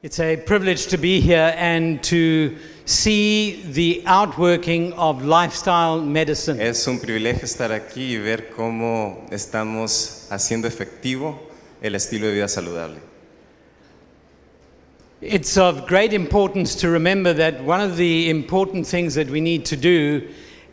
It's a privilege to be here and to see the outworking of lifestyle medicine. Es un privilegio estar aquí y ver cómo estamos haciendo efectivo el estilo de vida saludable. It's of great importance to remember that one of the important things that we need to do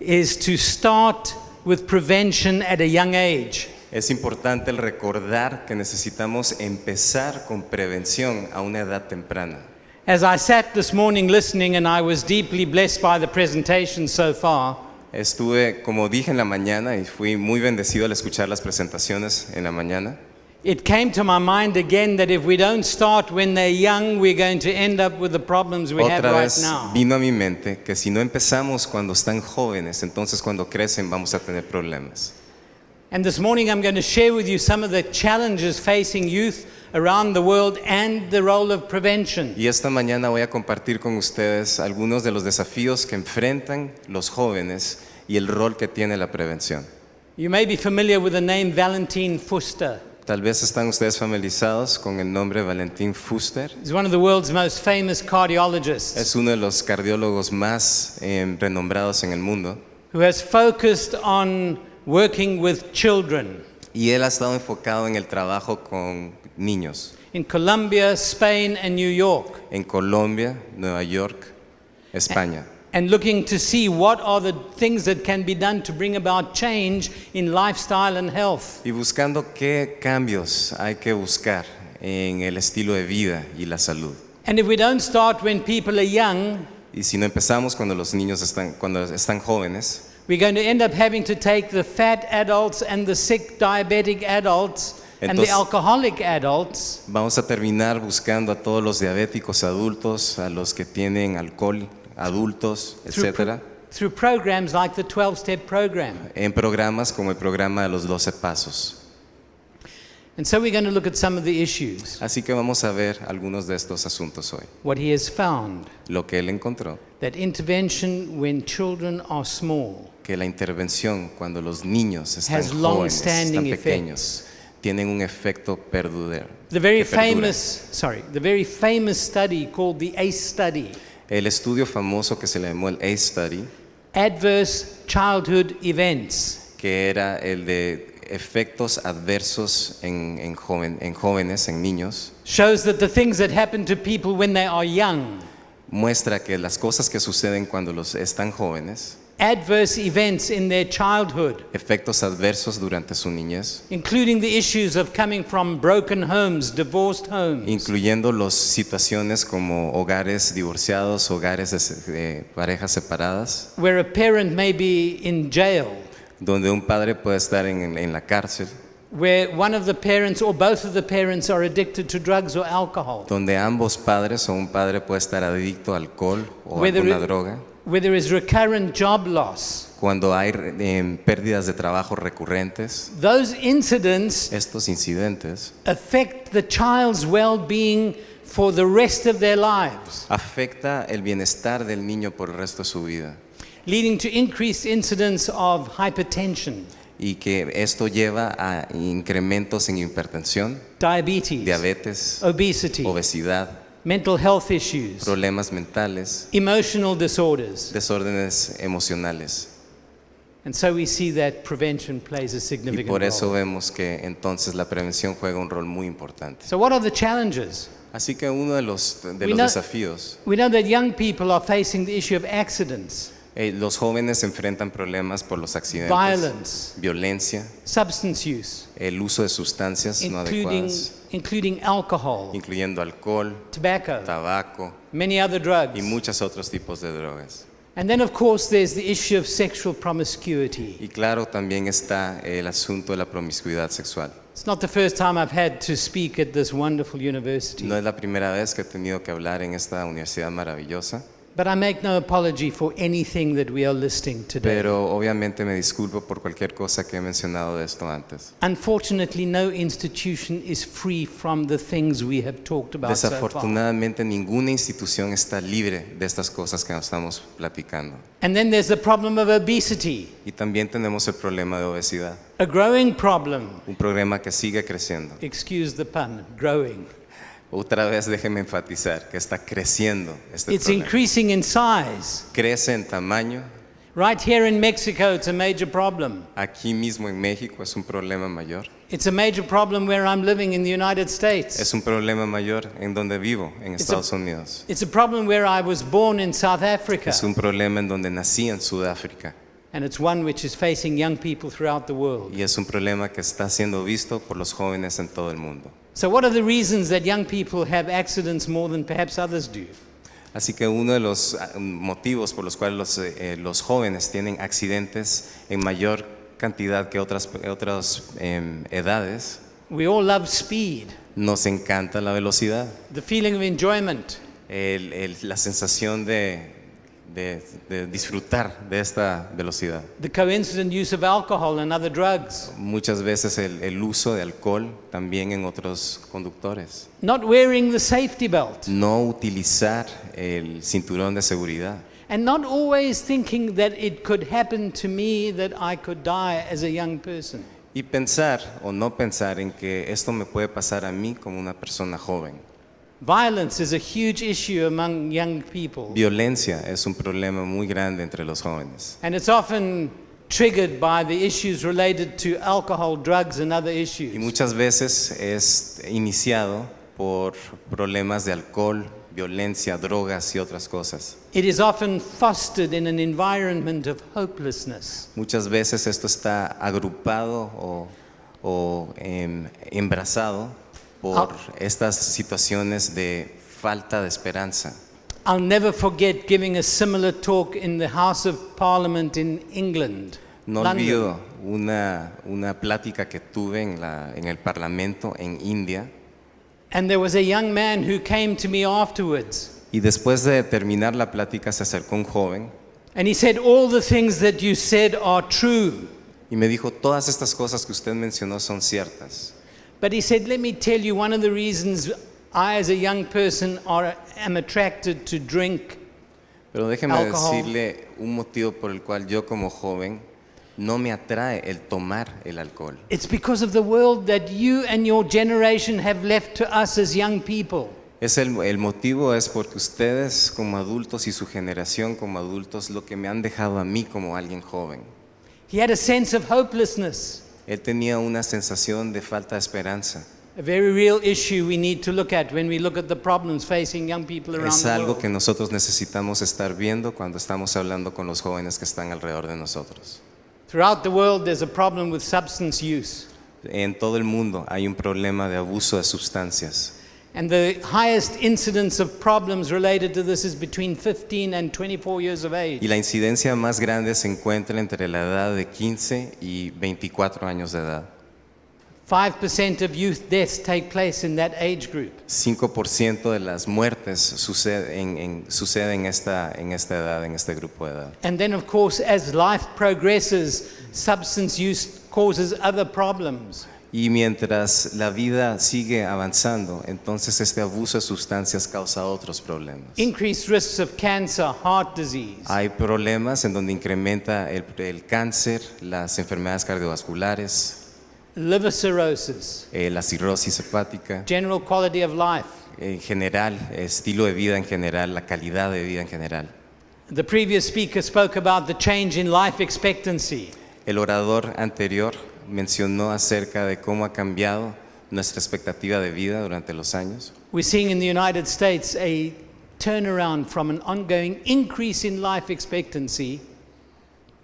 is to start with prevention at a young age. Es importante el recordar que necesitamos empezar con prevención a una edad temprana. As I sat this morning listening, and I was deeply blessed by the presentation so far, Estuve, como dije en la mañana, y fui muy bendecido al escuchar las presentaciones en la mañana. it came to my mind again that if we don't start when they're young, we're going to end up with the problems we have Otra right vez now. vino a mi mente que si no empezamos cuando están jóvenes, entonces cuando crecen vamos a tener problemas. And this morning I'm going to share with you some of the challenges facing youth around the world and the role of prevention. Y esta mañana voy a compartir con ustedes algunos de los desafíos que enfrentan los jóvenes y el rol que tiene la prevención. You may be familiar with the name Valentin Fuster. Tal vez están ustedes familiarizados con el nombre Valentin Fuster. He's one of the world's most famous cardiologists Es uno de los cardiólogos más renombrados en el mundo. who has focused on working with children Y él ha estado enfocado en el trabajo con niños in Colombia, Spain, and New York, en Colombia, Nueva York, España. and looking to see what are the things that can be done to bring about change in lifestyle and health. Y buscando qué cambios hay que buscar en el estilo de vida y la salud. And if we don't start when people are young, Y si no empezamos cuando los niños cuando están jóvenes, we're going to end up having to take the fat adults and the sick diabetic adults and the Entonces- alcoholic adults vamos a terminar buscando a todos los diabéticos adultos, a los que tienen alcohol, adultos, etcétera, through programs like the 12-step program. en programas como el programa de los 12 pasos. And so we're going to look at some of the issues, Así que vamos a ver algunos de estos asuntos hoy. what he has found, Lo que él encontró, that intervention when children are small que la intervención cuando los niños están has jóvenes, long-standing están pequeños, tienen un efecto perdurero. The very que perdura. the very famous study called the ACE study, El estudio famoso que se le llamó el ACE Study, Adverse Childhood Events, que era el de efectos adversos en jóvenes, en niños, shows that the things that happen to people when they are young, muestra que las cosas que suceden cuando están jóvenes, adverse events in their childhood, efectos adversos durante su niñez, including the issues of coming from broken homes, divorced homes, incluyendo las situaciones como hogares divorciados, hogares de parejas separadas, where a parent may be in jail, donde un padre puede estar en la cárcel, where one of the parents or both of the parents are addicted to drugs or alcohol, donde ambos padres o un padre puede estar adicto a alcohol o Whether alguna it- droga, where there is recurrent job loss. cuando hay pérdidas de trabajo recurrentes. Those incidents Estos incidentes affect the child's well-being for the rest of their lives, afecta el bienestar del niño por el resto de su vida leading to increased incidence of hypertension, y que esto lleva a incrementos en hipertensión, diabetes, diabetes, obesity, obesidad, mental health issues, problemas mentales, emotional disorders. desórdenes emocionales. And so we see that prevention plays a Y significant por eso role. vemos que entonces la prevención juega un rol muy importante. So what are the challenges? Así que uno de los We know- desafíos, We know that young people are facing the issue of accidents, los jóvenes enfrentan problemas por los accidentes, violence, violencia, substance use, el uso de sustancias no adecuadas, including alcohol, incluyendo alcohol, tobacco, tabaco many other drugs. y muchos otros tipos de drogas. And then, of course, there's the issue of sexual promiscuity. Y claro, también está el asunto de la promiscuidad sexual. It's not the first time I've had to speak at this wonderful university, No es la primera vez que he tenido que hablar en esta universidad maravillosa, but I make no apology for anything that we are listing today. pero obviamente me disculpo por cualquier cosa que he mencionado de esto antes. Unfortunately, no institution is free from the things we have talked about so far. Desafortunadamente, ninguna institución está libre de estas cosas que nos estamos platicando. And then there's the problem of obesity, Y también tenemos el problema de obesidad, a growing problem. un problema que sigue creciendo. Excuse the pun, growing. Otra vez déjeme enfatizar que está creciendo este It's problema. increasing in size. Crece en tamaño. Right here in Mexico, it's a major problem. Aquí mismo en México es un problema mayor. It's a major problem where I'm living in the United States. Es un problema mayor en donde vivo, en Estados Unidos. It's a problem where I was born in South Africa. Es un problema en donde nací en Sudáfrica. And it's one which is facing young people throughout the world. Y es un problema que está siendo visto por los jóvenes en todo el mundo. So what are the reasons that young people have accidents more than perhaps others do? Así que uno de los motivos por los cuales los jóvenes tienen accidentes en mayor cantidad que otras edades, We all love speed, nos encanta la velocidad, the feeling of enjoyment, la sensación de disfrutar de esta velocidad. the coincident use of alcohol and other drugs, Muchas veces el uso de alcohol también en otros conductores. not wearing the safety belt, No utilizar el cinturón de seguridad. and not always thinking that it could happen to me, that I could die as a young person. Y pensar o no pensar en que esto me puede pasar a mí como una persona joven. Violence is a huge issue among young people, Violencia es un problema muy grande entre los jóvenes. and it's often triggered by the issues related to alcohol, drugs, and other Y issues. muchas veces es iniciado por problemas de alcohol, violencia, drogas y otras cosas. It is often fostered in an environment of hopelessness. Muchas veces esto está agrupado o embrazado por estas situaciones de falta de esperanza. I'll never forget giving a similar talk in the House of Parliament in England, No London. olvido una plática que tuve en el Parlamento en India. And there was a young man who came to me afterwards, Y después de terminar la plática se acercó un joven and he said, all the things that you said are true. y me dijo, todas estas cosas que usted mencionó son ciertas. But he said, let me tell you, one of the reasons I as a young person am attracted to drink, Pero déjeme Alcohol. decirle un motivo por el cual yo como joven no me atrae el tomar el alcohol. it's because of the world that you and your generation have left to us as young people. El motivo es porque ustedes como adultos y su generación como adultos lo que me han dejado a mí como alguien joven. He had a sense of hopelessness, Él tenía una sensación de falta de esperanza. a very real issue we need to look at when we look at the problems facing young people around Es the algo world. que nosotros necesitamos estar viendo cuando estamos hablando con los jóvenes que están alrededor de nosotros. Throughout the world, there's a problem with substance use. En todo el mundo hay un problema de abuso de sustancias. And the highest incidence of problems related to this is between 15 and 24 years of age. Y la incidencia más grande se encuentra entre la edad de 15 y 24 años de edad. 5% of youth deaths take place in that age group. 5% de las muertes suceden en esta edad, en este grupo de edad. And then, of course, as life progresses, substance use causes other problems. Y mientras la vida sigue avanzando, entonces este abuso de sustancias causa otros problemas. Increased risks of cancer, heart disease, Hay problemas en donde incrementa el cáncer, las enfermedades cardiovasculares, liver cirrhosis, la cirrosis hepática, general quality of life. en general, estilo de vida en general, la calidad de vida en general. The previous speaker spoke about the change in life expectancy. El orador anterior mencionó acerca de cómo ha cambiado nuestra expectativa de vida durante los años. We're seeing in the United States a turnaround from an ongoing increase in life expectancy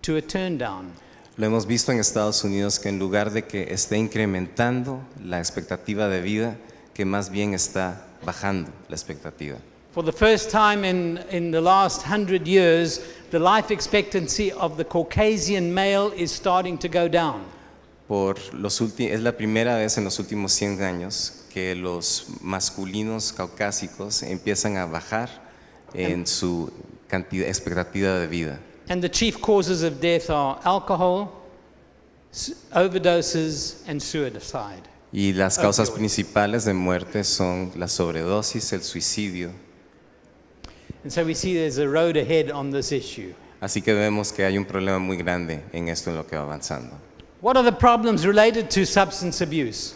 to a turn down. Lo hemos visto en Estados Unidos que en lugar de que esté incrementando la expectativa de vida, que más bien está bajando la expectativa. For the first time in the last 100 years, the life expectancy of the Caucasian male is starting to go down. Es la primera vez en los últimos 100 años que los masculinos caucásicos empiezan a bajar en su expectativa de vida. And the chief causes of death are alcohol, overdoses, and suicide. Y las causas Opioids. principales de muerte son la sobredosis, el suicidio. And so we see there's a road ahead on this issue. Así que vemos que hay un problema muy grande en esto en lo que va avanzando. What are the problems related to substance abuse?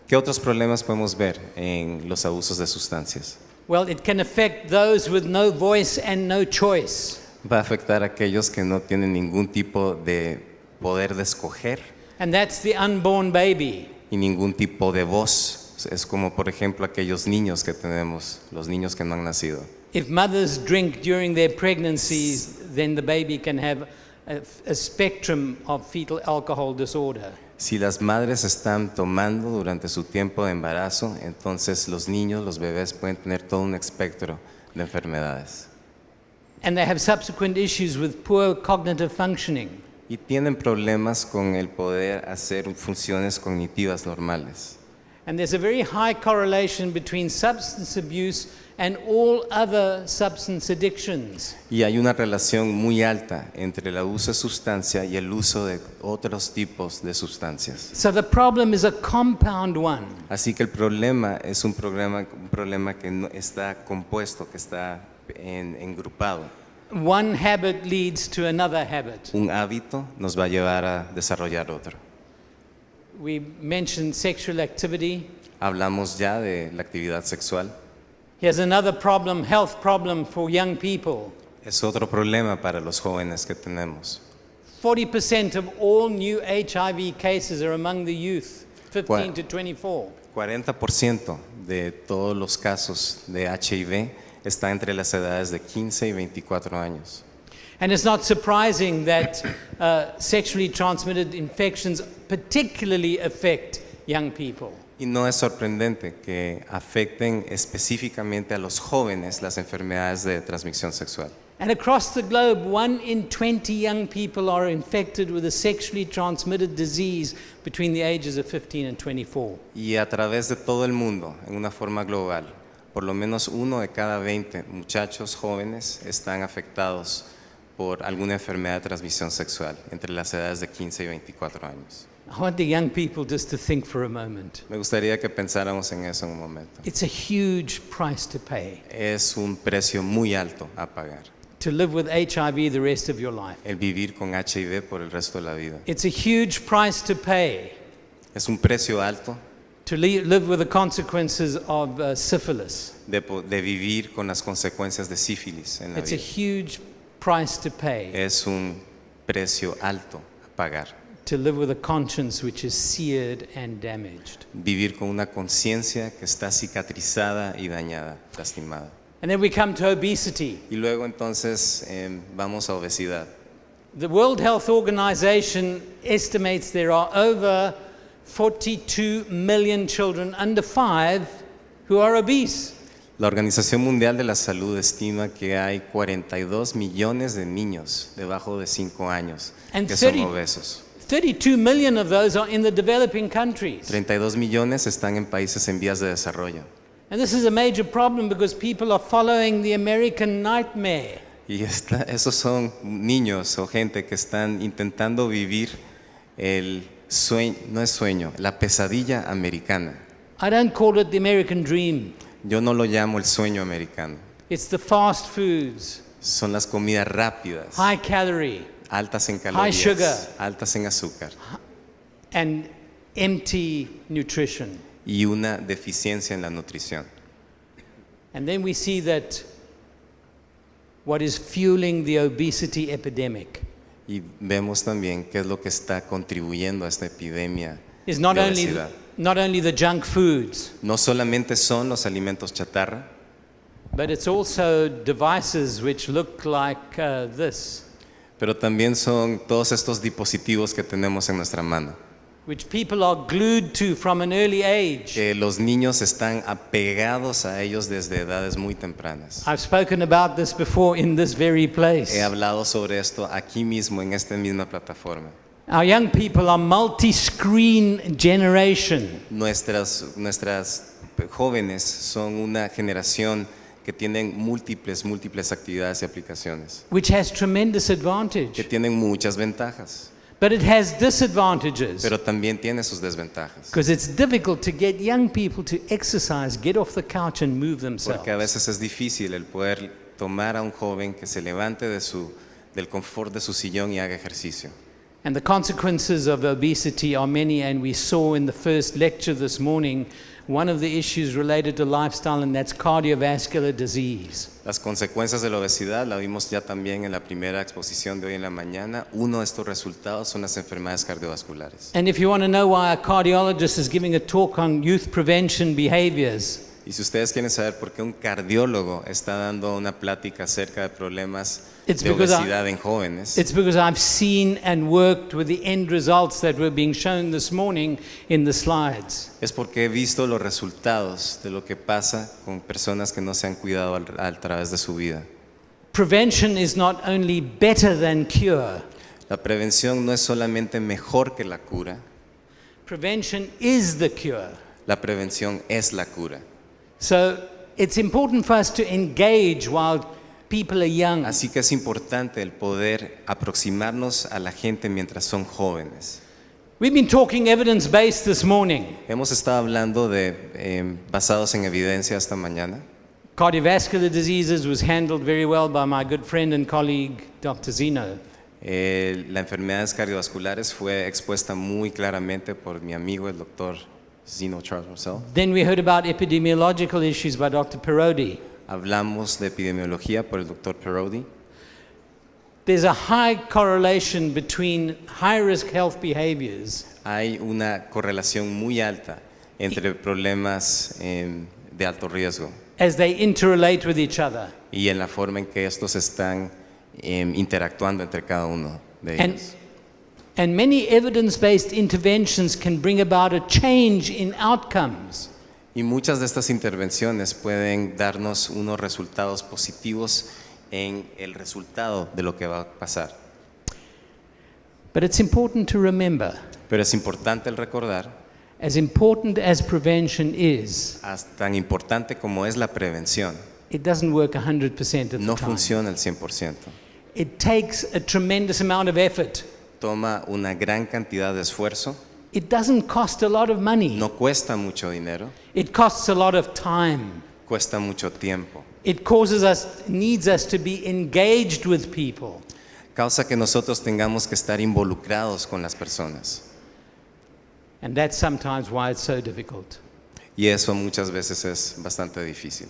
¿Qué otros problemas podemos ver en los abusos de sustancias? Well, it can affect those with no voice and no choice. Va a afectar a aquellos que no tienen ningún tipo de poder de escoger And that's the unborn baby. y ningún tipo de voz. Es como, por ejemplo, aquellos niños que tenemos, los niños que no han nacido. If mothers drink during their pregnancies, then the baby can have a spectrum of fetal alcohol disorder. Si las madres están tomando durante su tiempo de embarazo, entonces los niños, los bebés pueden tener todo un espectro de enfermedades. And they have subsequent issues with poor cognitive functioning. Y tienen problemas con el poder hacer funciones cognitivas normales. And there's a very high correlation between substance abuse and all other substance addictions. Y hay una relación muy alta entre el abuso de sustancia y el uso de otros tipos de sustancias. So the problem is a compound one. Así que el problema es un problema que no está compuesto, que está engrupado. One habit leads to another habit. Un hábito nos va a llevar a desarrollar otro. We mentioned sexual activity. Hablamos ya de la actividad sexual. Here's another problem, health problem for young people. Es otro problema para los jóvenes que tenemos. 40% of all new HIV cases are among the youth, 15 to 24. 40% de todos los casos de HIV está entre las edades de 15 y 24 años. And it's not surprising that sexually transmitted infections particularly affect young people. Y no es sorprendente que afecten específicamente a los jóvenes las enfermedades de transmisión sexual. And across the globe, 1 in 20 young people are infected with a sexually transmitted disease between the ages of 15 and 24. Y a través de todo el mundo, en una forma global, por lo menos 1 de cada 20 muchachos jóvenes están afectados por alguna enfermedad de transmisión sexual entre las edades de 15 y 24 años. I want the young people just to think for a moment. Me gustaría que pensáramos en eso en un momento. It's a huge price to pay Es un precio muy alto a pagar, to live with HIV the rest of your life. el vivir con HIV por el resto de la vida. It's a huge price to pay Es un precio alto to live with the consequences of syphilis. de vivir con las consecuencias de sífilis en la It's a vida. huge price to pay Es un precio alto a pagar. to live with a conscience which is seared and damaged. Vivir con una conciencia que está cicatrizada y dañada, lastimada. And then we come to obesity. Y luego entonces vamos a obesidad. The World Health Organization estimates there are over 42 million children under 5 who are obese. La Organización Mundial de la Salud estima que hay 42 millones de niños debajo de 5 años And que son 30 obesos. 32 million of those are in the developing countries. 32 millones están en países en vías de desarrollo. And this is a major problem because people are following the American nightmare. Y esos son niños o gente que están intentando vivir el sueño, no es sueño, la pesadilla americana. I don't call it the American dream. Yo no lo llamo el sueño americano. It's the fast foods, Son las comidas rápidas, high calorie, altas en sugar. calorías, altas en azúcar and empty nutrition. y una deficiencia en la nutrición. And then we see that what is fueling the obesity epidemic Y vemos también qué es lo que está contribuyendo a esta epidemia is de not obesidad. only the junk foods, No solamente son los alimentos chatarra, but it's also devices which look like this, pero también son todos estos dispositivos que tenemos en nuestra mano. which people are glued to from an early age. Que los niños están apegados a ellos desde edades muy tempranas. I've spoken about this before in this very place. He hablado sobre esto aquí mismo, en esta misma plataforma. Our young people are multi-screen generation. Nuestras jóvenes son una generación que tienen múltiples actividades y aplicaciones, Which has tremendous que advantage, tienen muchas ventajas, but it has disadvantages pero también tiene sus desventajas. because it's difficult to get young people to exercise, get off the couch and move themselves. Porque a veces es difícil el poder tomar a un joven que se levante del confort de su sillón y haga ejercicio. And the consequences of obesity are many, and we saw in the first lecture this morning one of the issues related to lifestyle, and that's cardiovascular disease. Las consecuencias de la obesidad la vimos ya también en la primera exposición de hoy en la mañana. Uno de estos resultados son las enfermedades cardiovasculares. And if you want to know why a cardiologist is giving a talk on youth prevention behaviors, Y si ustedes quieren saber por qué un cardiólogo está dando una plática acerca de problemas It's de because obesidad en jóvenes, it's because I've seen and worked with the end results that were being shown this morning in the slides. es porque he visto los resultados de lo que pasa con personas que no se han cuidado a través de su vida. Prevention is not only better than cure. La prevención no es solamente mejor que la cura, Prevention is the cure. la prevención es la cura. So it's important for us to engage while people are young. Así que es importante el poder aproximarnos a la gente mientras son jóvenes. We've been talking evidence-based this morning. Hemos estado hablando de basados en evidencia esta mañana. Cardiovascular diseases was handled very well by my good friend and colleague, Dr. Zeno. Las enfermedades cardiovasculares fue expuesta muy claramente por mi amigo el doctor Zeno Charles Russell. Then we heard about epidemiological issues by Dr. Parodi. Hablamos de epidemiología por el doctor Parodi. There's a high correlation between high-risk health behaviors Hay una correlación muy alta entre problemas de alto riesgo as they interrelate with each other. y en la forma en que estos están interactuando entre cada uno de And, ellos. and many evidence-based interventions can bring about a change in outcomes. Y muchas de estas intervenciones pueden darnos unos resultados positivos en el resultado de lo que va a pasar. But it's important to remember, Pero es importante el recordar, as important as prevention is, tan importante como es la prevención, it doesn't work 100% of the no time. funciona al 100%. It takes a tremendous amount of effort. Toma una gran cantidad de esfuerzo, It doesn't cost a lot of money. no cuesta mucho dinero, It costs a lot of time. cuesta mucho tiempo. It needs us to be engaged with people. Causa que nosotros tengamos que estar involucrados con las personas. And that's sometimes why it's so difficult. Y eso muchas veces es bastante difícil.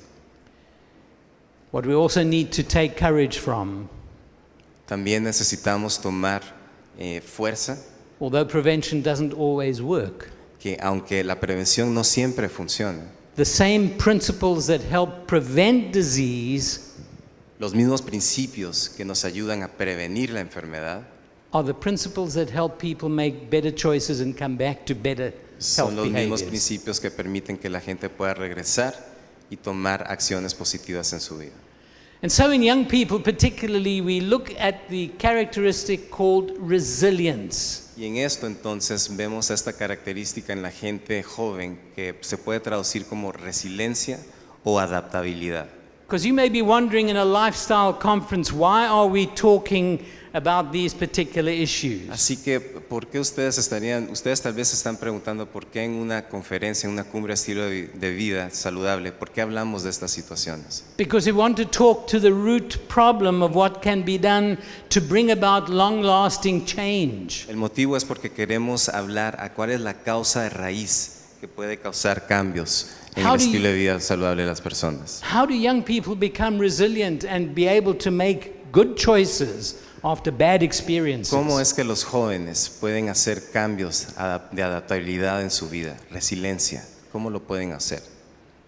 What we also need to take courage from, También necesitamos tomar fuerza, although prevention doesn't always work, que aunque la prevención no siempre funciona, the same principles that help prevent disease los mismos principios que nos ayudan a prevenir la enfermedad are the principles that help people make better choices and come back to better health son los mismos behaviors. principios que permiten que la gente pueda regresar y tomar acciones positivas en su vida. And so in young people particularly, we look at the characteristic called resilience. Y en esto entonces vemos esta característica en la gente joven que se puede traducir como resiliencia o adaptabilidad. Because you may be wondering in a lifestyle conference, why are we talking about these particular issues? Así que, ¿por qué ustedes tal vez se están preguntando por qué en una conferencia, en una cumbre de estilo de vida saludable, por qué hablamos de estas situaciones? Because we want to talk to the root problem of what can be done to bring about long-lasting change. El motivo es porque queremos hablar a cuál es la causa de raíz que puede causar cambios en el estilo de vida saludable de las personas. How do young people become resilient and be able to make good choices after bad experiences? ¿Cómo es que los jóvenes pueden hacer cambios de adaptabilidad en su vida? Resiliencia, ¿cómo lo pueden hacer?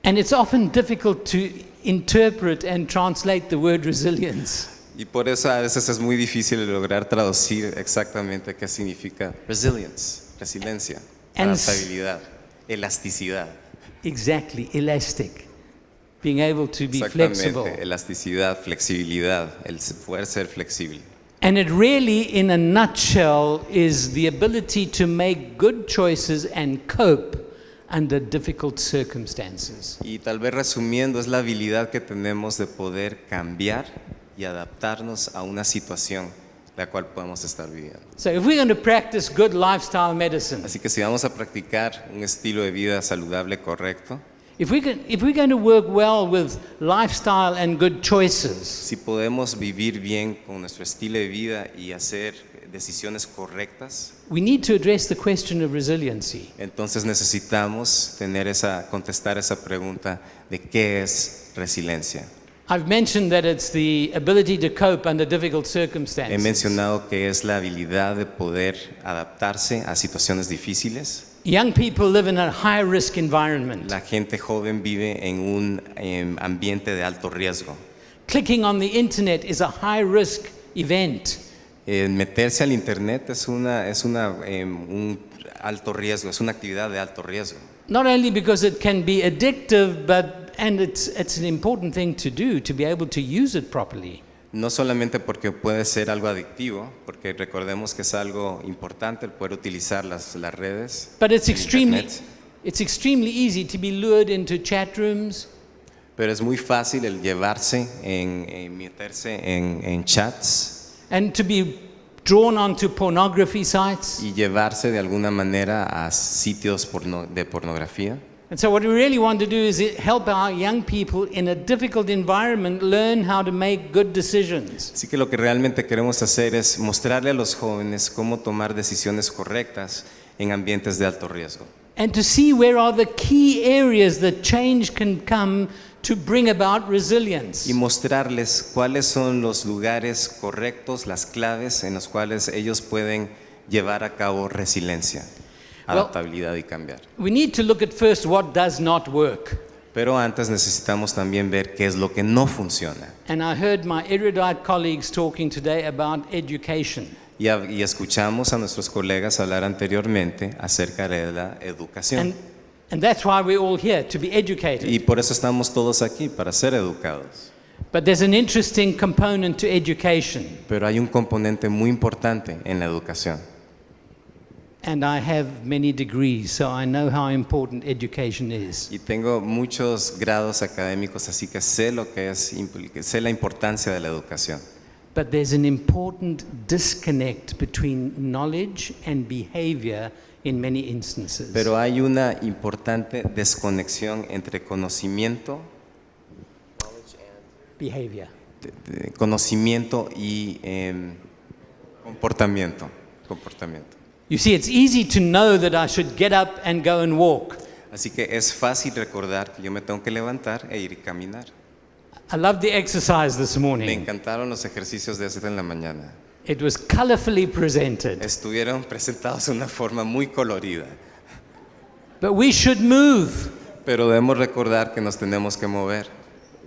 And it's often difficult to interpret and translate the word resilience. Y por eso a veces es muy difícil lograr traducir exactamente qué significa resiliencia, And adaptabilidad, elasticidad. Exactly, elastic. Being able to be flexible. Exactamente, elasticidad, flexibilidad, el poder ser flexible. And it really, in a nutshell, is the ability to make good choices and cope under difficult circumstances. Y tal vez resumiendo, es la habilidad que tenemos de poder cambiar y adaptarnos a una situación la cual podemos estar viviendo. So if we're going to practice good lifestyle medicine, Así que si vamos a practicar un estilo de vida saludable correcto, if we're going to work well with lifestyle and good choices, si podemos vivir bien con nuestro estilo de vida y hacer decisiones correctas, we need to address the question of resiliency. entonces necesitamos contestar esa pregunta de qué es resiliencia. I've mentioned that it's the ability to cope under difficult He circumstances. mencionado que es la habilidad de poder adaptarse a situaciones difíciles. Young people live in a high-risk environment. La gente joven vive en un ambiente de alto riesgo. Clicking on the internet is a high-risk event. Meterse al internet es un alto riesgo, es una actividad de alto riesgo. Not only because it can be addictive, and it's an important thing to do to be able to use it properly. No solamente porque puede ser algo adictivo, porque recordemos que es algo importante el poder utilizar las redes. But it's el extremely internet. easy to be lured into chat rooms, Pero es muy fácil el meterse en chats and to be drawn onto pornography sites. y llevarse de alguna manera a sitios de pornografía. And so what we really want to do is help our young people in a difficult environment learn how to make good decisions. Así que lo que realmente queremos hacer es mostrarle a los jóvenes cómo tomar decisiones correctas en ambientes de alto riesgo. And to see where are the key areas that change can come to bring about resilience. Y mostrarles cuáles son los lugares correctos, las claves en los cuales ellos pueden llevar a cabo resiliencia, adaptabilidad y cambiar. We need to look at first what does not work. Pero antes necesitamos también ver qué es lo que no funciona. And I heard my erudite colleagues talking today about education. Y escuchamos a nuestros colegas hablar anteriormente acerca de la educación. And that's why we're all here, to be educated. Y por eso estamos todos aquí, para ser educados. But there's an interesting component to education. Pero hay un componente muy importante en la educación. And I have many degrees, so I know how important education is. Y tengo muchos grados académicos, así que sé sé la importancia de la educación. But there's an important disconnect between knowledge and behavior in many instances. Pero hay una importante desconexión entre conocimiento, Behavior. conocimiento y comportamiento. You see, it's easy to know that I should get up and go and walk. Así que es fácil recordar que yo me tengo que levantar e ir y caminar. I loved the exercise this Me morning. encantaron los ejercicios de hacer en la mañana. It was colorfully presented. Estuvieron presentados de una forma muy colorida. But we should move. Pero debemos recordar que nos tenemos que mover.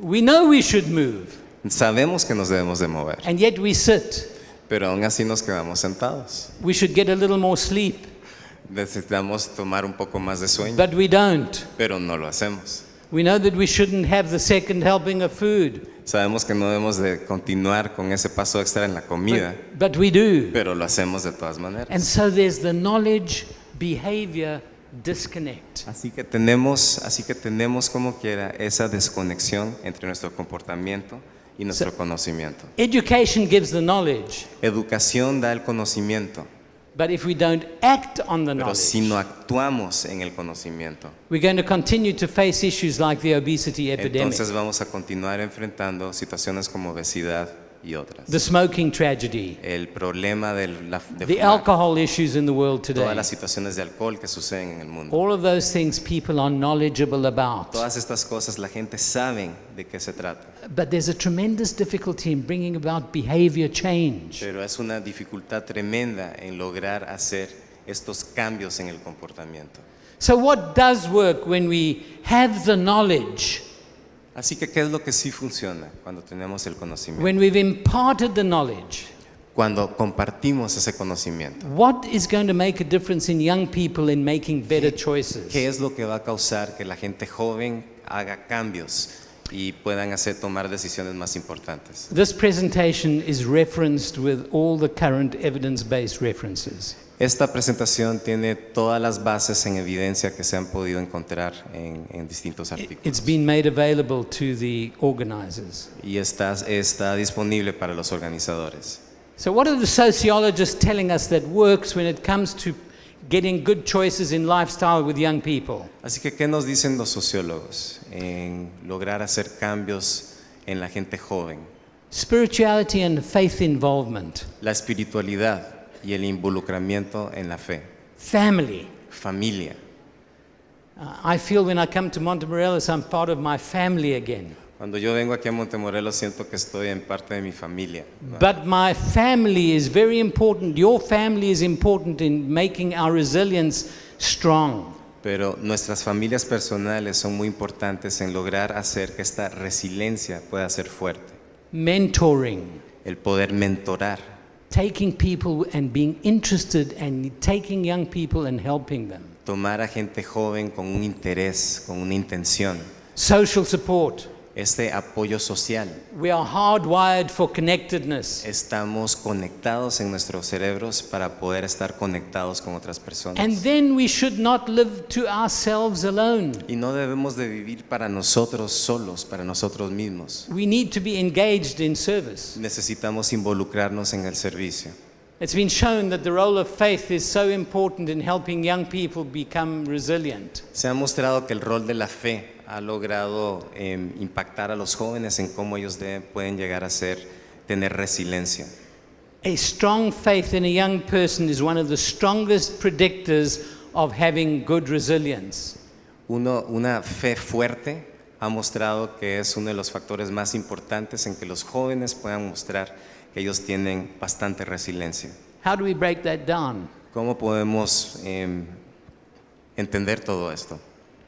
We know we should move, Sabemos que nos debemos de mover, and yet we sit. pero aún así nos quedamos sentados. We should get a little more sleep, Necesitamos tomar un poco más de sueño, but we don't. pero no lo hacemos. We know that we shouldn't have the second helping of food, Sabemos que no debemos de continuar con ese paso extra en la comida, but we do. pero lo hacemos de todas maneras. And so there's the knowledge behavior disconnect. Así que tenemos como quiera esa desconexión entre nuestro comportamiento y nuestro conocimiento. Education gives the knowledge, Educación da el conocimiento, but if we don't act on the pero si knowledge, no actuamos en el conocimiento, we're going to continue to face issues like the obesity epidemic, entonces vamos a continuar enfrentando situaciones como obesidad y otras. the smoking tragedy, El problema de the fumar, alcohol issues in the world todas today. las situaciones de alcohol que suceden en el mundo. All of those things people are knowledgeable about. Todas estas cosas la gente sabe de qué se trata, But there's a tremendous difficulty in bringing about behavior change. pero es una dificultad tremenda en lograr hacer estos cambios en el comportamiento. So what does work when we have the knowledge, Así que, ¿qué es lo que sí funciona cuando tenemos el conocimiento? when we've imparted the knowledge? Cuando compartimos ese conocimiento. What is going to make a difference in young people in making better choices? ¿Qué es lo que va a causar que la gente joven haga cambios y puedan tomar decisiones más importantes? This presentation is referenced with all the current evidence-based references. Esta presentación tiene todas las bases en evidencia que se han podido encontrar en distintos It's artículos. been made available to the organizers. Y está disponible para los organizadores. So what are the sociologists telling us that works when it comes to getting good choices in lifestyle with young people? Así que, ¿qué nos dicen los sociólogos en lograr hacer cambios en la gente joven? Spirituality and faith involvement. La espiritualidad y el involucramiento en la fe. Family. Familia. I feel when I come to Montemorelos, I'm part of my family again. Cuando yo vengo aquí a Montemorelos siento que estoy en parte de mi familia. But my family is very important. Your family is important in making our resilience strong. Pero nuestras familias personales son muy importantes en lograr hacer que esta resiliencia pueda ser fuerte. Mentoring. El poder mentorar. Taking people and being interested and taking young people and helping them. Tomar a gente joven con un interés, con una intención. Social support. Este apoyo social. We are hardwired for connectedness. Estamos conectados en nuestros cerebros para poder estar conectados con otras personas. And then we should not live to ourselves alone. Y no debemos de vivir para nosotros solos, para nosotros mismos. We need to be engaged in service. Necesitamos involucrarnos en el servicio. It's been shown that the role of faith is so important in helping young people become resilient. Se ha mostrado que el rol de la fe ha logrado impactar a los jóvenes en cómo ellos pueden llegar a tener resiliencia. A strong faith in a young person is one of the strongest predictors of having good resilience. Una fe fuerte ha mostrado que es uno de los factores más importantes en que los jóvenes puedan mostrar que ellos tienen bastante resiliencia. How do we break that down? ¿Cómo podemos entender todo esto?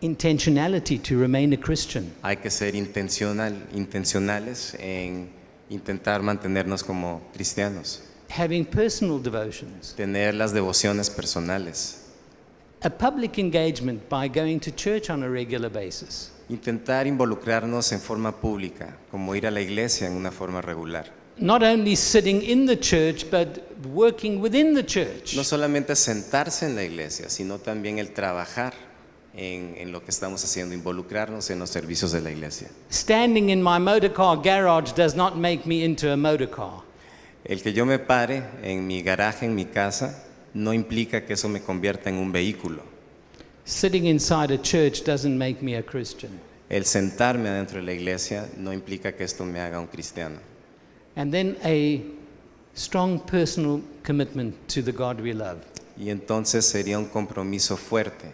Intentionality to remain a Christian. Hay que ser intencionales en intentar mantenernos como cristianos. Having personal devotions. Tener las devociones personales. A public engagement by going to church on a regular basis. Intentar involucrarnos en forma pública, como ir a la iglesia en una forma regular. Not only sitting in the church, but working within the church. No solamente sentarse en la iglesia, sino también el trabajar en lo que estamos haciendo, involucrarnos en los servicios de la iglesia. Standing in my motorcar garage does not make me into a motorcar. El que yo me pare en mi garaje, en mi casa, no implica que eso me convierta en un vehículo. Sitting inside a church doesn't make me a Christian. El sentarme adentro de la iglesia no implica que esto me haga un cristiano. And then a strong personal commitment to the God we love. Y entonces sería un compromiso fuerte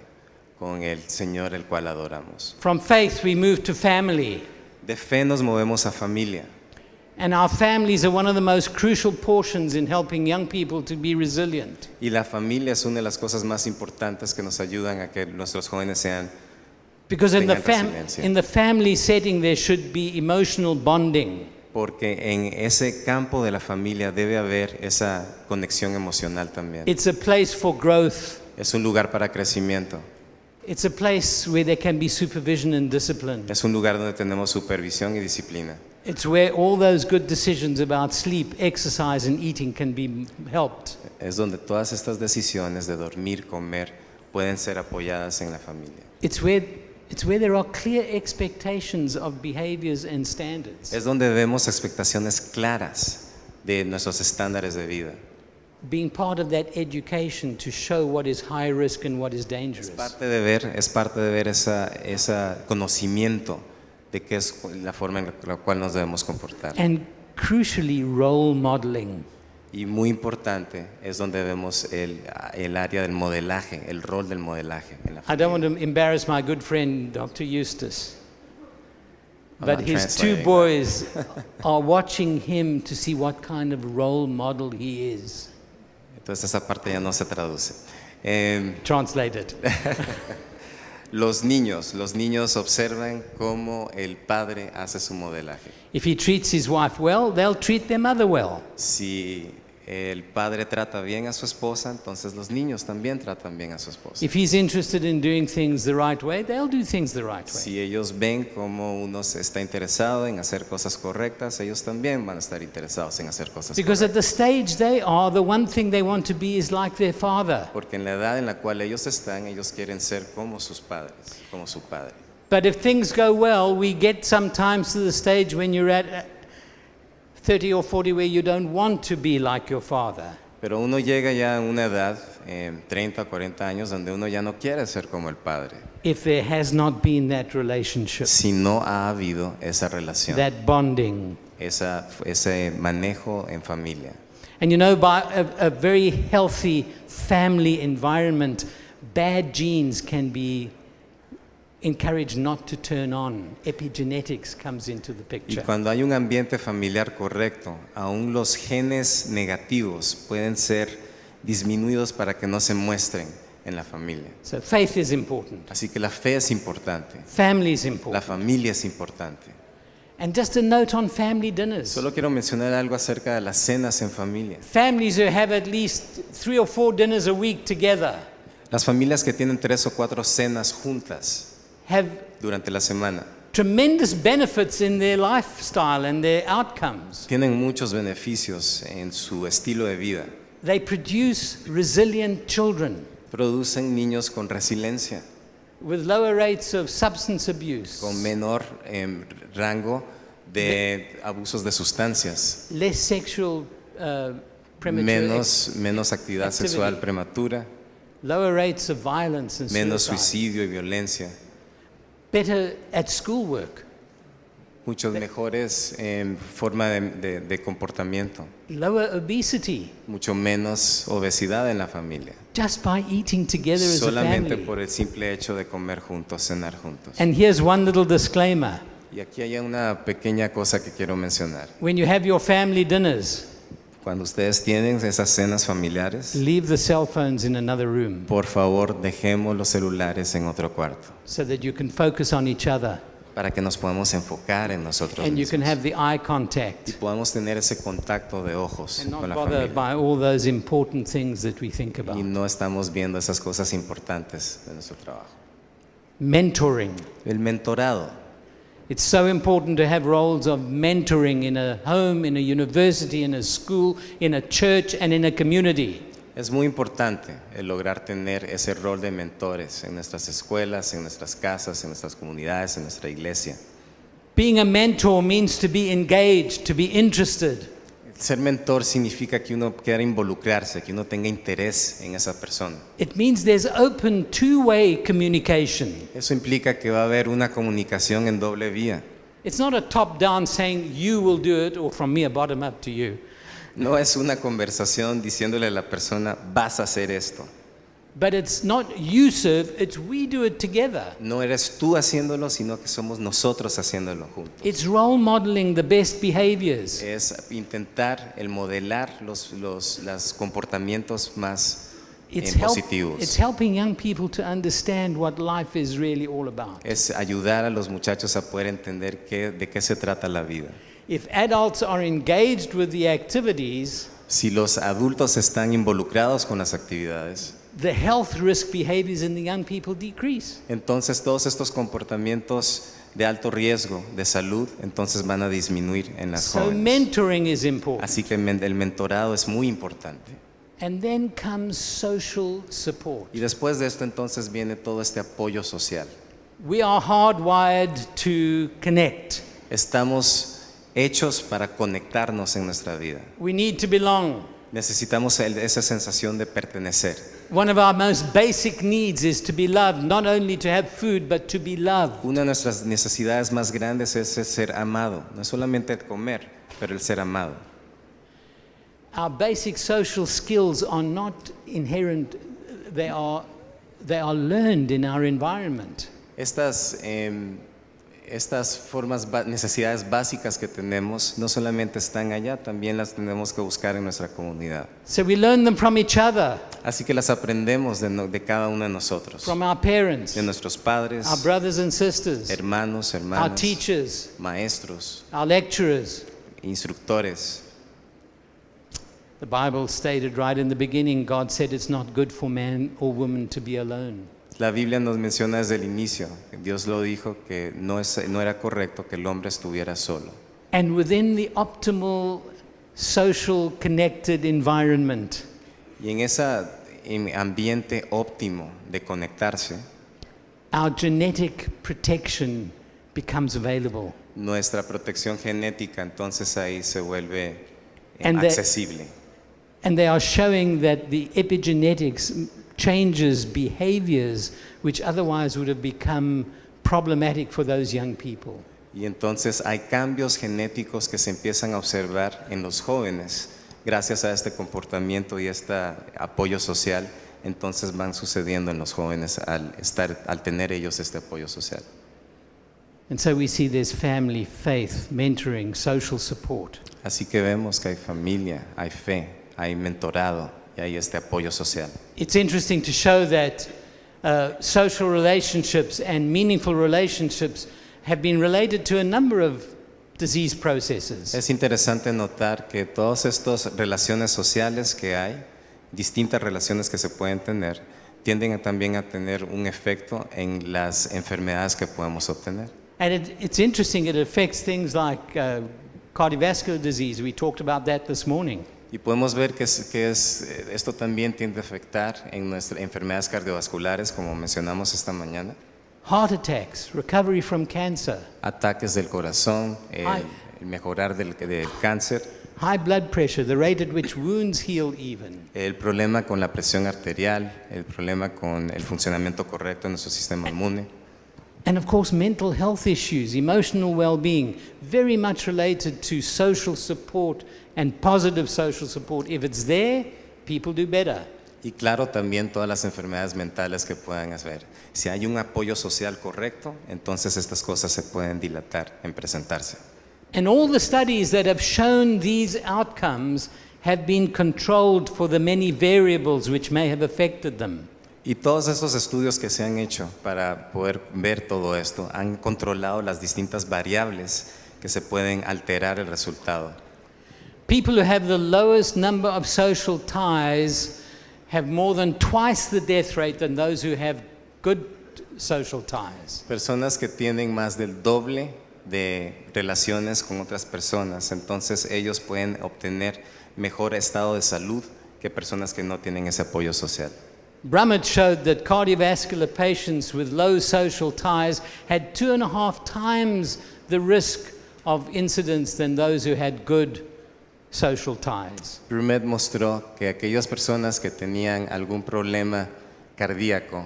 con el Señor el cual adoramos. From faith we move to family. De fe nos movemos a familia. And our families are one of the most crucial portions in helping young people to be resilient. Y la familia es una de las cosas más importantes que nos ayudan a que nuestros jóvenes Because in tengan resiliencia. the family setting there should be emotional bonding. Porque en ese campo de la familia debe haber esa conexión emocional también. It's a place for growth. Es un lugar para crecimiento. It's a place where there can be supervision and discipline. Es un lugar donde tenemos supervisión y disciplina. It's where all those good decisions about sleep, exercise and eating can be helped. Es donde todas estas decisiones de dormir, comer, pueden ser apoyadas en la familia. It's where there are clear expectations of behaviors and standards. Es donde vemos expectaciones claras de nuestros estándares de vida. Being part of that education to show what is high risk and what is dangerous. Es parte de ver ese conocimiento de qué es la forma en la cual nos debemos comportar. And crucially, role modeling. Y muy importante es donde vemos el área del modelaje, el rol del modelaje en la I don't want familia. to embarrass my good friend, Dr. Eustace, but I'm his two translating boys are watching him to see what kind of role model he is. Entonces esa parte ya no se traduce. Translated. Los niños observan cómo el padre hace su modelaje. If he treats his wife well, they'll treat their mother well. Si el padre trata bien a su esposa, entonces los niños también tratan bien a su esposa. If he's interested in doing things the right way, they'll do things the right way. Si ellos ven cómo uno está interesado en hacer cosas correctas, ellos también van a estar interesados en hacer cosas Because at correctas. the stage they are, the one thing they want to be is like their father. Porque en la edad en la cual ellos están, ellos quieren ser como sus padres, como su padre. But if things go well, we get sometimes to the stage when you're at 30 or 40 where you don't want to be like your father. Pero uno llega ya a una edad, 30 o 40 años, donde uno ya no quiere ser como el padre. If there has not been that relationship, Si no ha habido esa relación, that bonding. ese manejo en familia. And you know, by a very healthy family environment, bad genes can be encouraged not to turn on. Epigenetics comes into the Y picture. cuando hay un ambiente familiar correcto, aún los genes negativos pueden ser disminuidos para que no se muestren en la familia. So faith is important. Así que la fe es importante, Family is la important. familia es importante. And just a note on family dinners. Solo quiero mencionar algo acerca de las cenas en familia. Families who have at least 3 or 4 dinners a week together Las familias que tienen 3 o 4 cenas juntas have durante la semana tremendous benefits in their lifestyle and their outcomes. tienen muchos beneficios en su estilo de vida. They produce resilient children Producen niños con resiliencia, with lower rates of substance abuse, con menor rango de abusos de sustancias, less sexual premature, menos actividad activity. sexual prematura, lower rates of violence and menos suicide, suicidio y violencia, better at schoolwork, muchos mejores forma de comportamiento, lower obesity, mucho menos obesidad en la familia, just by eating together as a solamente family. por el simple hecho de comer juntos, cenar juntos. And here's one little disclaimer. Y aquí hay una pequeña cosa que quiero mencionar. When you have your family dinners, Cuando ustedes tienen esas cenas familiares, leave the cell phones in another room por favor, dejemos los celulares en otro cuarto so that you can focus on each other para que nos podamos enfocar en nosotros and you can mismos have the eye y contact podamos tener ese contacto de ojos and con not la bother familia. by all those important things that we think about. Y no estamos viendo esas cosas importantes de nuestro trabajo. Mentoring. El mentorado. It's so important to have roles of mentoring in a home, in a university, in a school, in a church, and in a community. Es muy importante el lograr tener ese rol de mentores en nuestras escuelas, en nuestras casas, en nuestras comunidades, en nuestra iglesia. Being a mentor means to be engaged, to be interested. Ser mentor significa que uno quiera involucrarse, que uno tenga interés en esa persona. It means there's open two-way communication. Eso implica que va a haber una comunicación en doble vía. It's not a top-down saying you will do it or from me a bottom-up to you. No es una conversación diciéndole a la persona, vas a hacer esto. But it's not you serve, it's we do it together. No eres tú haciéndolo, sino que somos nosotros haciéndolo juntos. It's role modeling the best behaviors. Es intentar el modelar los comportamientos más It's positivos. helping young people to understand what life is really all about. Es ayudar a los muchachos a poder entender de qué se trata la vida. If adults are engaged with the activities, Si los adultos están involucrados con las actividades, the health risk behaviors in the young people decrease. entonces todos estos comportamientos de alto riesgo de salud entonces van a disminuir en las So jóvenes. mentoring is important. Así que el mentorado es muy importante. And then comes social support. Y después de esto entonces viene todo este apoyo social. We are hardwired to connect. Estamos hechos para conectarnos en nuestra vida. We need to belong. Necesitamos esa sensación de pertenecer. One of our most basic needs is to be loved, not only to have food, but to be loved. Una de nuestras necesidades más grandes es el ser amado, no solamente el comer, pero el ser amado. Our basic social skills are not inherent, they are learned in our environment. Estas necesidades básicas que tenemos no solamente están allá, también las tenemos que buscar en nuestra comunidad. So we learn them from each other, Así que las aprendemos de cada uno de nosotros, from our parents, de nuestros padres, our brothers and sisters, hermanos, our hermanas, teachers, maestros, our lecturers. instructores. The Bible stated right in the beginning, God said it's not good for man or woman to be alone. La Biblia nos menciona desde el inicio, Dios lo dijo, que no era correcto que el hombre estuviera solo. And within the optimal social connected environment, Y en ese ambiente óptimo de conectarse, our genetic protection becomes available. nuestra protección genética entonces ahí se vuelve And accesible. And they are showing that the epigenetics changes behaviors which otherwise would have become problematic for those young people. Y entonces hay cambios genéticos que se empiezan a observar en los jóvenes, gracias a este comportamiento y este apoyo social, entonces van sucediendo en los jóvenes al tener ellos este apoyo social. And so we see there's family, faith, mentoring, social support. Así que vemos que hay familia, hay fe, hay mentorado y hay este apoyo social. It's interesting to show that social relationships and meaningful relationships have been related to a number of disease processes. Es interesante notar que todas estas relaciones sociales que hay, distintas relaciones que se pueden tener, tienden también a tener un efecto en las enfermedades que podemos obtener. And it's interesting, it affects things like cardiovascular disease. We talked about that this morning. Y podemos ver que esto también tiende a afectar en nuestras enfermedades cardiovasculares, como mencionamos esta mañana. Heart attacks, recovery from cancer, Ataques del corazón, el mejorar del cáncer, high blood pressure, the rate at which wounds heal even. el problema con la presión arterial, el problema con el funcionamiento correcto de nuestro sistema inmune. And of course, mental health issues, emotional well-being, very much related to social support and positive social support. If it's there, people do better. Y claro, también todas las enfermedades mentales que puedan haber. Si hay un apoyo social correcto, entonces estas cosas se pueden dilatar en presentarse. And all the studies that have shown these outcomes have been controlled for the many variables which may have affected them. Y todos estos estudios que se han hecho para poder ver todo esto han controlado las distintas variables que se pueden alterar el resultado. People who have the lowest number of social ties have more than twice the death rate than those who have good social ties. Personas que tienen más del doble de relaciones con otras personas, entonces ellos pueden obtener mejor estado de salud que personas que no tienen ese apoyo social. Brummett showed that cardiovascular patients with low social ties had 2.5 times the risk of incidents than those who had good social ties. Brummett mostró que aquellas personas que tenían algún problema cardíaco,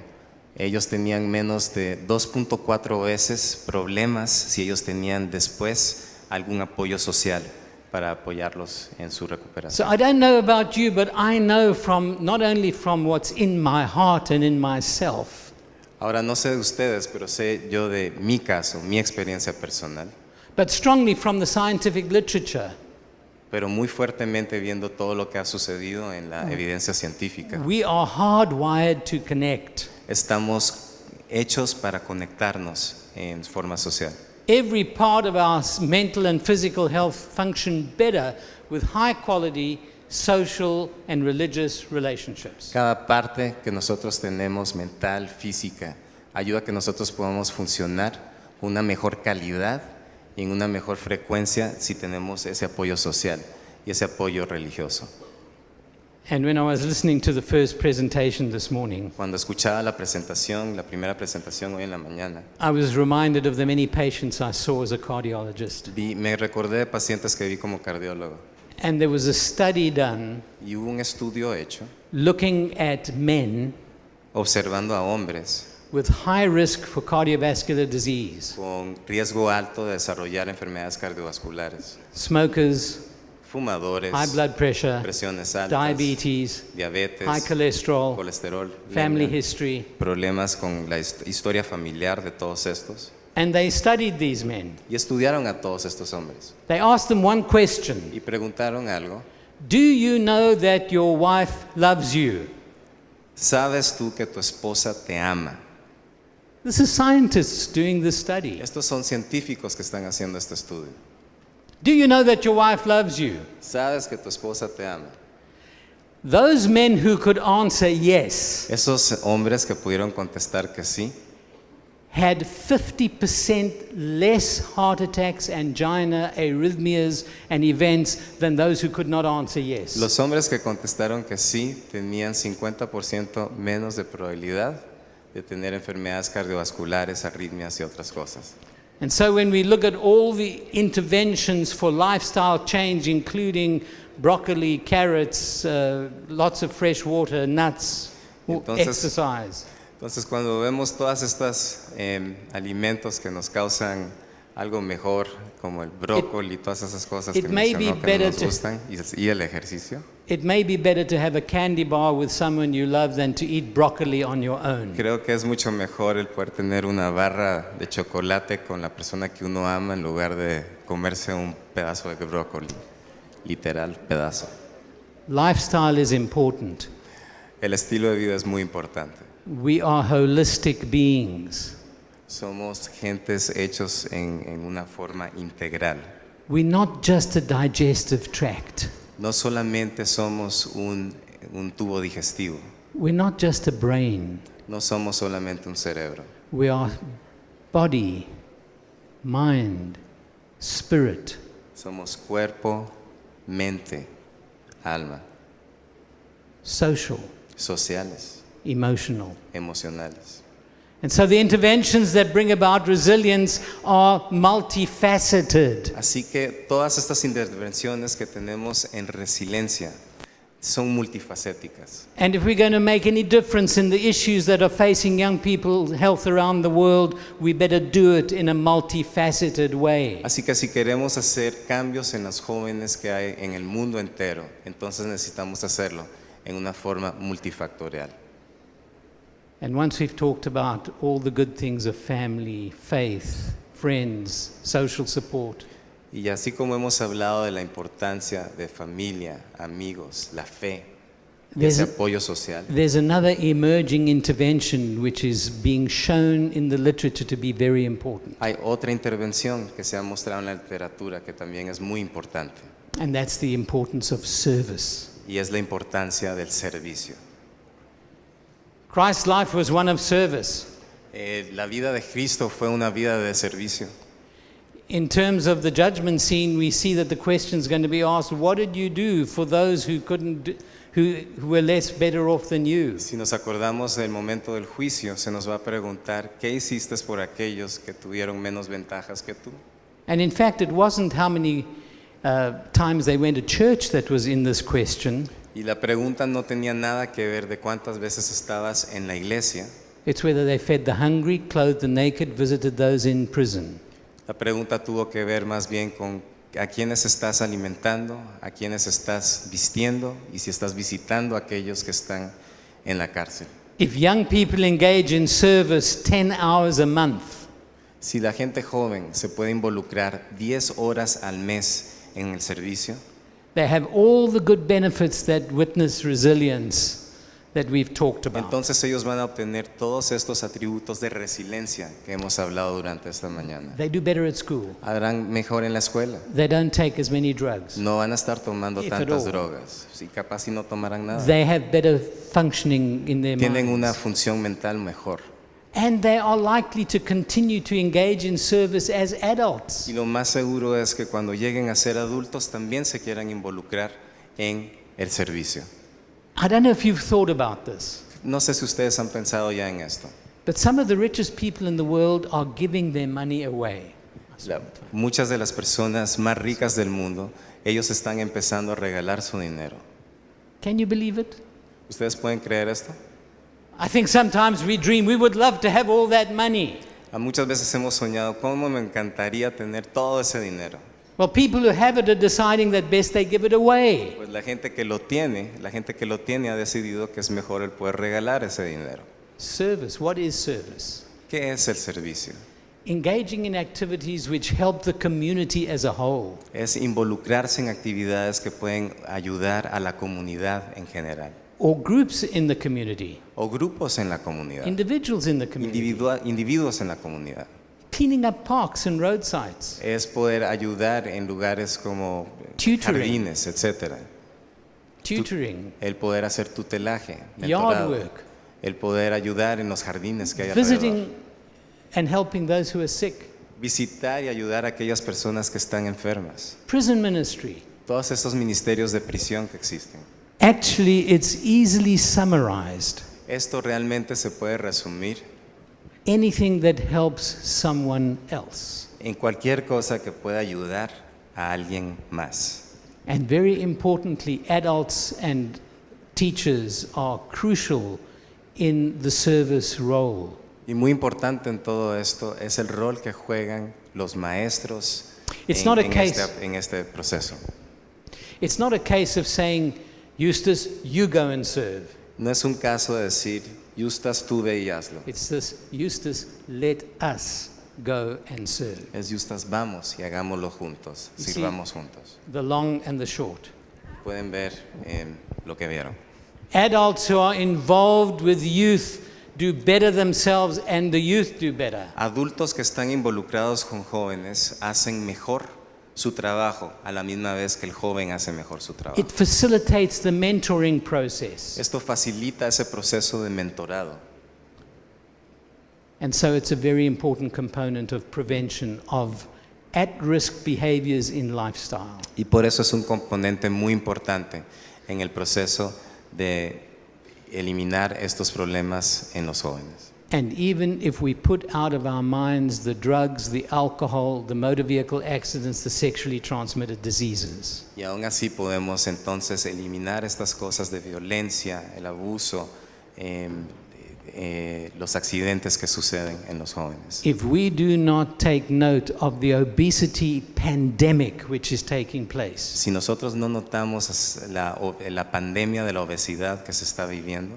ellos tenían menos de 2.4 veces problemas si ellos tenían después algún apoyo social para apoyarlos en su recuperación. So I don't know about you, but I know from not only from what's in my heart and in myself, Ahora no sé de ustedes, pero sé yo de mi caso, mi experiencia personal, but strongly from the scientific literature. pero muy fuertemente viendo todo lo que ha sucedido en la evidencia científica. We are hardwired to connect. Estamos hechos para conectarnos en forma social. Every part of our mental and physical health function better with high quality social and religious relationships. Cada parte que nosotros tenemos, mental, física, ayuda a que nosotros podamos funcionar con una mejor calidad y en una mejor frecuencia si tenemos ese apoyo social y ese apoyo religioso. And when I was listening to the first presentation this morning, Cuando escuchaba la presentación, la primera presentación hoy en la mañana, I was reminded of the many patients I saw as a cardiologist. me recordé de pacientes que vi como cardiólogo And there was a study done y hubo un estudio hecho looking at men observando a hombres with high risk for cardiovascular disease, con riesgo alto de desarrollar enfermedades cardiovasculares, smokers, fumadores, high blood pressure, presiones altas, diabetes, diabetes, high cholesterol, colesterol, family lepra, history. problemas con la historia familiar de todos estos. And they studied these men. Y estudiaron a todos estos hombres They asked them one question. y preguntaron algo. Do you know that your wife loves you? ¿Sabes tú que tu esposa te ama? This is scientists doing this study. Estos son científicos que están haciendo este estudio. Do you know that your wife loves you? ¿Sabes que tu esposa te ama? Those men who could answer yes Esos hombres que pudieron contestar que sí, had 50% less heart attacks, angina, arrhythmias, and events than those who could not answer yes. los hombres que contestaron que sí tenían 50% menos de probabilidad de tener enfermedades cardiovasculares, arritmias y otras cosas. And so when we look at all the interventions for lifestyle change, including broccoli, carrots, lots of fresh water, nuts, exercise, Entonces cuando vemos todas estas alimentos que nos causan algo mejor como el brócoli y todas esas cosas it que may be mencionó que no better nos to- gustan y el ejercicio. It may be better to have a candy bar with someone you love than to eat broccoli on your own. Creo que es mucho mejor el poder tener una barra de chocolate con la persona que uno ama en lugar de comerse un pedazo de brócoli, literal pedazo. Lifestyle is important. El estilo de vida es muy importante. We are holistic beings. Somos gentes hechos en una forma integral. We're not just a digestive tract. No solamente somos un tubo digestivo, We're not just a brain. no somos solamente un cerebro. We are body, mind, spirit. Somos cuerpo, mente, alma, Social, sociales, emotional. emocionales. And so the interventions that bring about resilience are multifaceted. Así que todas estas intervenciones que tenemos en resiliencia son multifacéticas. And if we're going to make any difference in the issues that are facing young people's health around the world, we better do it in a multifaceted way. Así que si queremos hacer cambios en los jóvenes que hay en el mundo entero, entonces necesitamos hacerlo en una forma multifactorial. And once we've talked about all the good things of family, faith, friends, social support, Y así como hemos hablado de la importancia de familia, amigos, la fe, There's ese a- apoyo social, there's another emerging intervention which is being shown in the literature to be very important, hay otra intervención que se ha mostrado en la literatura que también es muy importante and that's the importance of service. y es la importancia del servicio. Christ's life was one of service. La vida de Cristo fue una vida de servicio. In terms of the judgment scene, we see that the question is going to be asked, what did you do for those who couldn't do, who were less better off than you? Si nos acordamos del momento del juicio, se nos va a preguntar, ¿qué hiciste por aquellos que tuvieron menos ventajas que tú? And in fact, it wasn't how many times they went to church that was in this question. Y la pregunta no tenía nada que ver de cuántas veces estabas en la iglesia. It's whether they fed the hungry, clothed the naked, visited those in prison. La pregunta tuvo que ver más bien con a quiénes estás alimentando, a quiénes estás vistiendo y si estás visitando a aquellos que están en la cárcel. If young people engage in service 10 hours a month, Si la gente joven se puede involucrar 10 horas al mes en el servicio, they have all the good benefits that witness resilience that we've talked about. entonces ellos van a obtener todos estos atributos de resiliencia que hemos hablado durante esta mañana. They do better at school. Harán mejor en la escuela. They don't take as many drugs. No van a estar tomando If at tantas all. drogas. Si capaz si no tomarán nada. They have better functioning in their Tienen una minds. función mental mejor. And they are likely to continue to engage in service as adults. Y lo más seguro es que cuando lleguen a ser adultos también se quieran involucrar en el servicio. I don't know if you've thought about this, No sé si ustedes han pensado ya en esto. but some of the richest people in the world are giving their money away. Muchas de las personas más ricas del mundo, ellos están empezando a regalar su dinero. Can you believe it? ¿Ustedes pueden creer esto? I think sometimes we dream we would love to have all that money. Muchas veces hemos soñado, ¿cómo me encantaría tener todo ese dinero? Well, people who have it are deciding that best they give it away. Pues la gente que lo tiene ha decidido que es mejor el poder regalar ese dinero. Service, what is service? ¿Qué es el servicio? Engaging in activities which help the community as a whole. Es involucrarse en actividades que pueden ayudar a la comunidad en general. Or groups in the community, O grupos en la comunidad. individuals in the community, Individuos en la comunidad. cleaning up parks and roadsides, Es poder ayudar en lugares como Tutoring. jardines, etc. tutoring, El poder hacer tutelaje, yard mentorado. work, El poder ayudar en los jardines que hay alrededor. visiting and helping those who are sick, Visitar y ayudar a aquellas personas que están enfermas. prison ministry. Todos esos ministerios de prisión que existen. Actually, it's easily summarized. Esto realmente se puede resumir Anything that helps someone else. en cualquier cosa que pueda ayudar a alguien más. And very importantly, adults and teachers are crucial in the service role. Y muy importante en todo esto es el rol que juegan los maestros It's not a case. en este proceso. It's not a case of saying, Eustace, you go and serve. No es un caso de decir, Justas, tú ve y hazlo. It's this, Eustace, let us go and serve. Es Justas, vamos y hagámoslo juntos, You see- sirvamos juntos. The long and the short. Pueden ver lo que vieron. Adults who are involved with youth do better themselves and the youth do better. Adultos que están involucrados con jóvenes hacen mejor su trabajo a la misma vez que el joven hace mejor su trabajo. It facilitates the mentoring process. Esto facilita ese proceso de mentorado. And so it's a very important component of prevention of at-risk behaviors in lifestyle. Y por eso es un componente muy importante en el proceso de eliminar estos problemas en los jóvenes. And even if we put out of our minds the drugs, the alcohol, the motor vehicle accidents, the sexually transmitted diseases, Y aún así podemos entonces eliminar estas cosas de violencia, el abuso, los accidentes que suceden en los jóvenes. if we do not take note of the obesity pandemic which is taking place, Si nosotros no notamos la pandemia de la obesidad que se está viviendo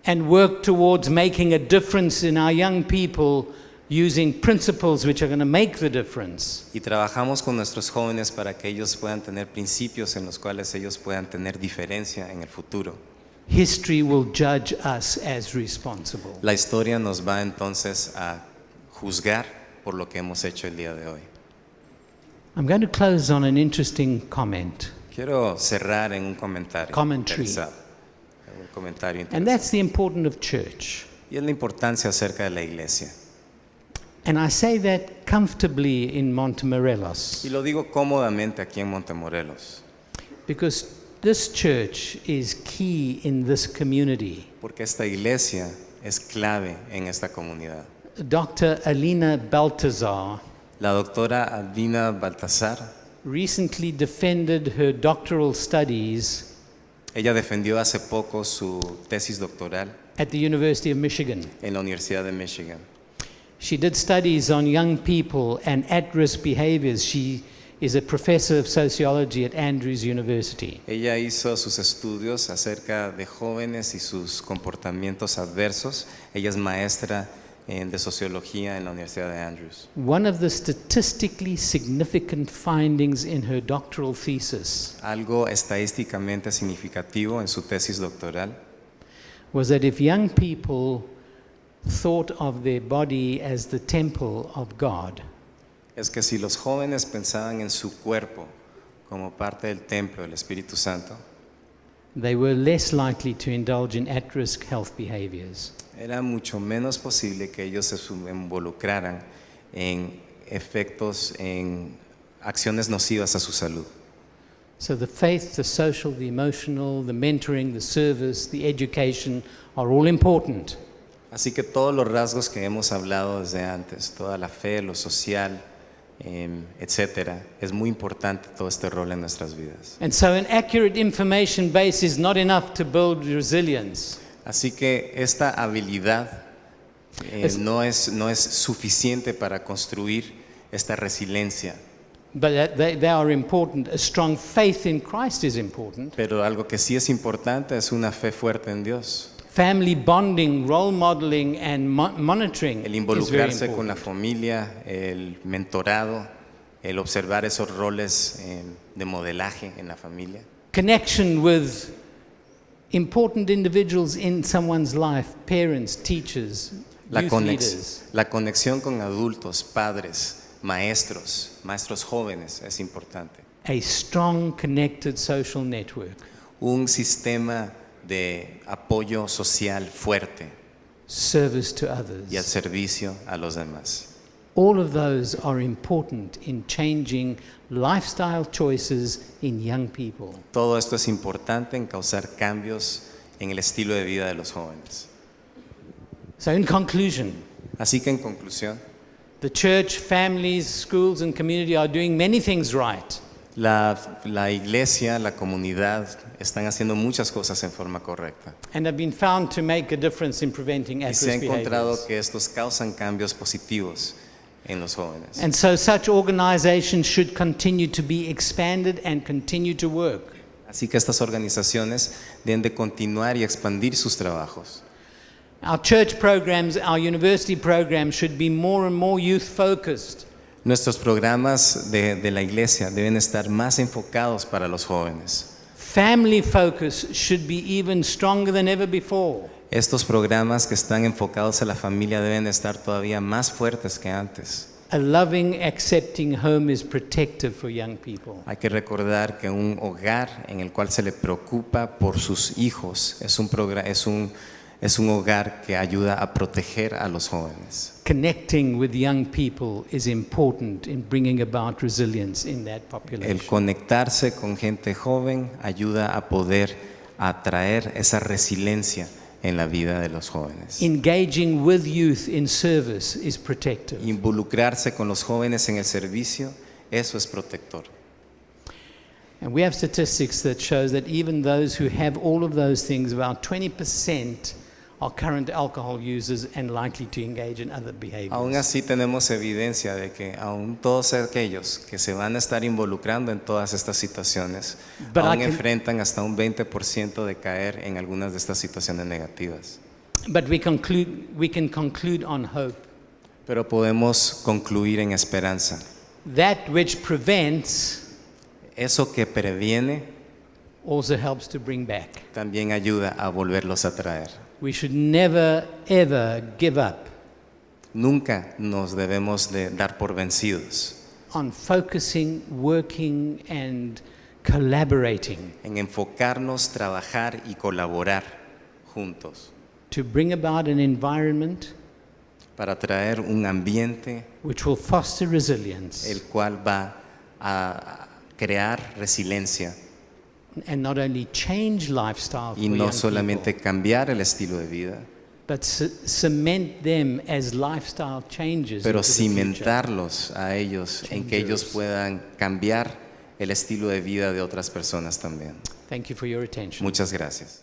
and work towards making a difference in our young people using principles which are going to make the difference, y trabajamos con nuestros jóvenes para que ellos puedan tener principios en los cuales ellos puedan tener diferencia en el futuro, history will judge us as responsible. la historia nos va entonces a juzgar por lo que hemos hecho el día de hoy. I'm going to close on an interesting comment, Quiero cerrar en un comentario Commentary. interesante, un comentario and interesante. that's the importance of church. Y es la importancia acerca de la iglesia. And I say that comfortably in Montemorelos Y lo digo cómodamente aquí en Montemorelos, because this church is key in this community. porque esta iglesia es clave en esta comunidad. Dr. Alina Baltazar La doctora Adina Baltasar, recently defended her doctoral studies ella defendió hace poco su tesis doctoral at the University of Michigan. en la Universidad de Michigan. She did studies on young people and at-risk behaviors. She is a professor of sociology at Andrews University. Ella hizo sus estudios acerca de jóvenes y sus comportamientos adversos. Ella es maestra de sociología en la Universidad de Andrews. One of the statistically significant findings in her doctoral thesis Algo estadísticamente significativo en su tesis doctoral was that if young people thought of their body as the temple of God, es que si los jóvenes pensaban en su cuerpo como parte del templo del Espíritu Santo, they were less likely to indulge in at-risk health behaviors. era mucho menos posible que ellos se involucraran en efectos, en acciones nocivas a su salud. So the faith, the social, the emotional, the mentoring, the service, the education are all important. Así que todos los rasgos que hemos hablado desde antes, toda la fe, lo social, etcétera, es muy importante todo este rol en nuestras vidas. And so an accurate information base is not enough to build resilience. Así que esta habilidad no es suficiente para construir esta resiliencia, But they are important. A strong faith in Christ is important. pero algo que sí es importante es una fe fuerte en Dios. Family bonding, role modeling, and monitoring El is very involucrarse con la important. familia, el mentorado, el observar esos roles de modelaje en la familia. Connection with important individuals in someone's life, parents, teachers, youth leaders. La conexión con adultos, padres, maestros jóvenes es importante. A strong, connected social network. Un sistema de apoyo social fuerte Service to y al others. servicio a los demás. All of those are important in changing lifestyle choices in young people. Todo esto es importante en causar cambios en el estilo de vida de los jóvenes. So in conclusion, Así que en conclusión, the church, families, schools and community are doing many things right. la iglesia, la comunidad están haciendo muchas cosas en forma correcta. And have been found to make a difference in preventing Y se ha at-risk encontrado behaviors. que estos causan cambios positivos en los jóvenes. And so such organizations should continue to be expanded and continue to work. Así que estas organizaciones deben de continuar y expandir sus trabajos. Our church programs, our university programs should be more and more youth focused. Nuestros programas de la iglesia deben estar más enfocados para los jóvenes. Family focus should be even stronger than ever before. Estos programas que están enfocados a la familia deben estar todavía más fuertes que antes. A loving, accepting home is protective for young people. Hay que recordar que un hogar en el cual se le preocupa por sus hijos es un hogar que ayuda a proteger a los jóvenes. Connecting with young people is important in bringing about resilience in that population. El conectarse con gente joven ayuda a poder atraer esa resiliencia en la vida de los jóvenes. Engaging with youth in service is protective. Involucrarse con los jóvenes en el servicio, eso es protector. And we have statistics that shows that even those who have all of those things, about 20% are current alcohol users and likely to engage in other behaviors. Aún así tenemos evidencia de que aún todos aquellos que se van a estar involucrando en todas estas situaciones aún enfrentan hasta un 20% de caer en algunas de estas situaciones negativas. But we can conclude on hope. Pero podemos concluir en esperanza. That which prevents Eso que previene also helps to bring back. también ayuda a volverlos a traer. We should never, ever give up Nunca nos debemos de dar por vencidos on focusing, working, and collaborating en enfocarnos, trabajar y colaborar juntos to bring about an environment para traer un ambiente which will foster resilience el cual va a crear resiliencia and not only change lifestyle for y young no solamente people, cambiar el estilo de vida, but cement them as lifestyle changes pero into the future. cimentarlos a ellos en que ellos puedan cambiar el estilo de vida de otras personas también. Thank you for your attention. Muchas gracias.